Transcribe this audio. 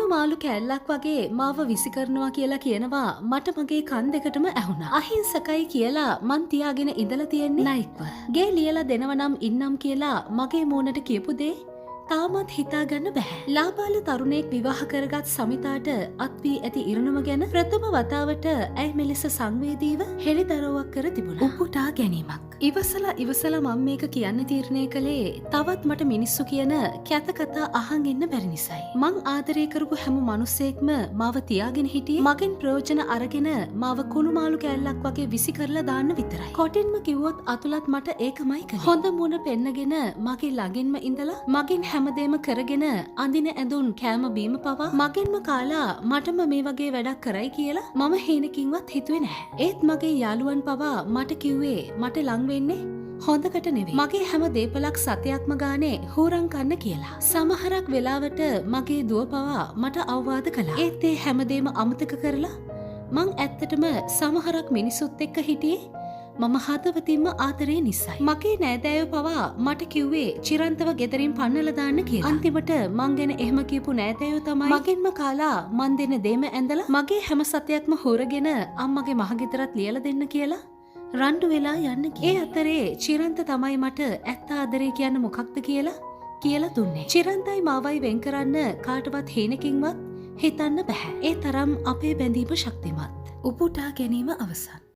කුණු මාළු කෑල්ලක් වගේ මාව විසි කරනවා කියලා කියනවා මට මගේ කන් දෙකටම ඇහුණා. අහිංසකයි කියලා මං තියාගෙන ඉඳලා තියෙන්නේ නයික්ව. ගේ ලියලා දෙනව නම් ඉන්නම් කියලා මගේ මූණට කියපු දේ තාමත් හිතාගන්න බැහැ. ලාබාල තරුණයෙක් විවාහ කරගත් සමිතාට අත්වී ඇති ඉරණම ගැන ප්‍රථම වතාවට ඇය මෙලෙස සංවේදීව හෙළිදරව්වක් කර තිබුණා. උපුටා ගැනීමක්. ඉවසලා මම මේක කියන්න තීරණය කළේ තවත් මට මිනිස්සු කියන කැත කතා අහන් ඉන්න බැරි නිසායි. මං ආදරය කරපු හැම මිනිස්සෙක්ම මාව තියාගෙන හිටියේ මගෙන් ප්‍රයෝජන අරගෙන මාව කුණු මාළු කෑල්ලක් වගේ විසි කරලා දාන්න විතරයි. කොටින්ම කිව්වොත් අතුලත් මට ඒකමයි කළේ. හොඳ මුණ පෙන්නගෙන මගේ ළඟින්ම ඉඳලා මගෙන් හැමදේම කරගෙන අඳින ඇඳුම් කෑම බීම පවා මගෙන්ම කාලා මටම මේ වගේ වැඩක් කරයි කියලා මම හීනකින්වත් හිතුවේ නැහැ. ඒත් මගේ යාළුවන් පවා මට කිව්වේ මට ලං වෙන්නේ හොඳකට නෙවෙයි. මගේ හැම දේපලක් සතයක්ම ගානේ හූරන් කන්න කියලා. සමහරක් වෙලාවට මගේ දුව පවා මට අවවාද කළා. ඒත් ඒ හැමදේම අමතක කරලා මං ඇත්තටම සමහරක් මිනිසුත් එක්ක හිටියේ මම හදවතින්ම ආදරේ නිසායි. මගේ නෑදෑයෝ පවා මට කිව්වේ චිරන්තව ගෙදරින් පන්නලා දාන්න කියලා. අන්තිමට මං ගැන එහෙම කියපු නෑදෑයෝ තමයි මගෙන්ම කාලා මන් දෙන දේම ඇඳලා මගේ හැම සතයක්ම හොරගෙන අම්මගේ මහගෙදරත් ලියලා දෙන්න කියලා රණ්ඩු වෙලා යන්න කිව්වා. ඒ අතරේ චිරන්ත තමයි මට ඇත්ත ආදරේ කියන්නේ මොකක්ද කියලා දුන්නේ. චිරන්තයි මාවයි වෙන් කරන්න කාටවත් හේනකින්වත් හිතන්න බෑ. ඒ තරම් අපේ බැඳීම ශක්තිමත්. උපුටා ගැනීම අවසන්.